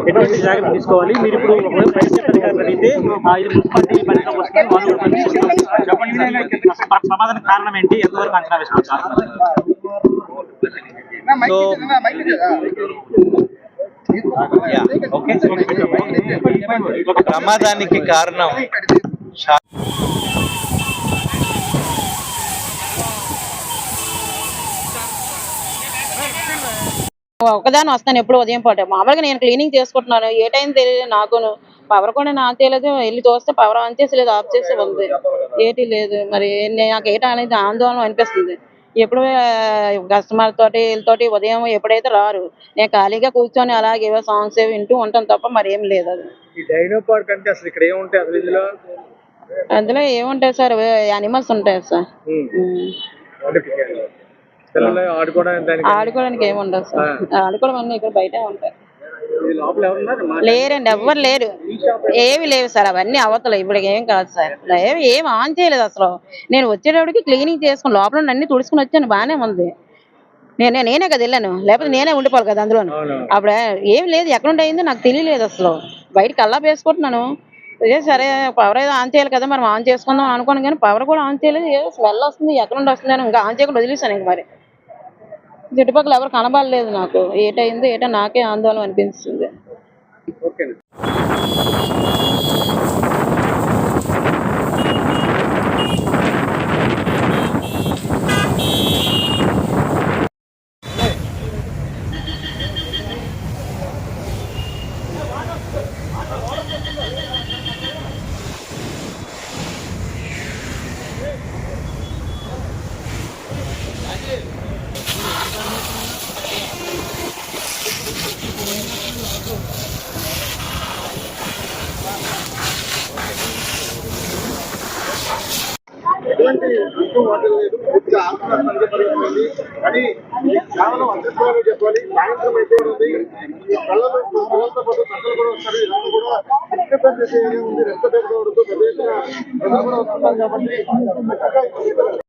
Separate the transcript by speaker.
Speaker 1: ఎటువంటి జాగ్రత్త తీసుకోవాలి? మీరు ఇప్పుడు పరిస్థితి అధికారులు అడిగితే ఇది మున్సిపాలిటీ పరిధిలోకి వస్తుంది, వాళ్ళు కూడా చెప్పండి. ప్రమాదానికి కారణం ఏంటి, ఎంతవరకు అంచనా వేసుకోవచ్చు?
Speaker 2: ప్రమాదానికి కారణం
Speaker 3: ఒకదాని వస్తాను ఎప్పుడు ఉదయం పూట. మామూలుగా నేను క్లీనింగ్ చేసుకుంటున్నాను, ఏ టైం తెలియదు నాకును. పవర్ కూడా ఆన్ చేయలేదు, వెళ్ళి చూస్తే పవర్ ఆన్ చేసి లేదు, ఆఫ్ చేసి ఉంది, ఏటీ లేదు. మరి నాకు ఏటా అనేది ఆందోళన అనిపిస్తుంది. ఎప్పుడు కస్టమర్ తోటి వీళ్ళతోటి ఉదయం ఎప్పుడైతే రారు, నేను ఖాళీగా కూర్చొని అలాగే ఏవో సాంగ్స్ వింటూ ఉంటాను తప్ప మరి ఏం లేదు. అది అందులో ఏముంటాయి సార్, యానిమల్స్ ఉంటాయి సార్. ఆడుకోవడానికి ఏముండదు సార్, ఆడుకోవడం అన్నీ ఇక్కడ బయట ఉంటాయి. లేరండి, ఎవ్వరు లేరు, ఏమి లేవు సార్. అవన్నీ అవతల ఇప్పుడు ఏం కాదు సార్, ఏం ఆన్ చేయలేదు అసలు. నేను వచ్చేటప్పటికి క్లీనింగ్ చేసుకుని లోపల అన్ని తుడుచుకుని వచ్చాను, బాగానే ఉంది. నేనే కదా వెళ్ళాను, లేకపోతే నేనే ఉండిపోవాలి కదా అందులో. అప్పుడు ఏం లేదు, ఎక్కడుండి అయిందో నాకు తెలియలేదు అసలు. బయటకు అల్లా వేసుకుంటున్నాను, సరే పవర్ ఏదో ఆన్ చేయాలి కదా, మనం ఆన్ చేసుకుందాం అనుకోను, కానీ పవర్ కూడా ఆన్ చేయలేదు. ఏదో స్మెల్ వస్తుంది, ఎక్కడ నుండి వస్తుంది అని ఇంకా ఆన్ చేయకుండా వదిలేసాను. ఇంక మరి చుట్టుపక్కల ఎవరు కనబడలేదు నాకు, ఏటైందో ఏటో నాకే ఆందోళన అనిపిస్తుంది.
Speaker 4: ఎటువంటి వాటర్ లేదు, పూర్తిగా ఆంధ్రప్రదేశ్ కానీ కేవలం అదృష్టంగా చెప్పాలి. సాయంత్రం అయితే ఉంది, కళ్ళతో పాటు కట్టలు కూడా వస్తారు. ఇదంతా కూడా డిస్టర్బెన్స్ చేసే ఏరియా ఉంది, రెస్ట్ ఉండదు, పెద్ద ఎత్తున ప్రజలు కూడా వస్తున్నారు కాబట్టి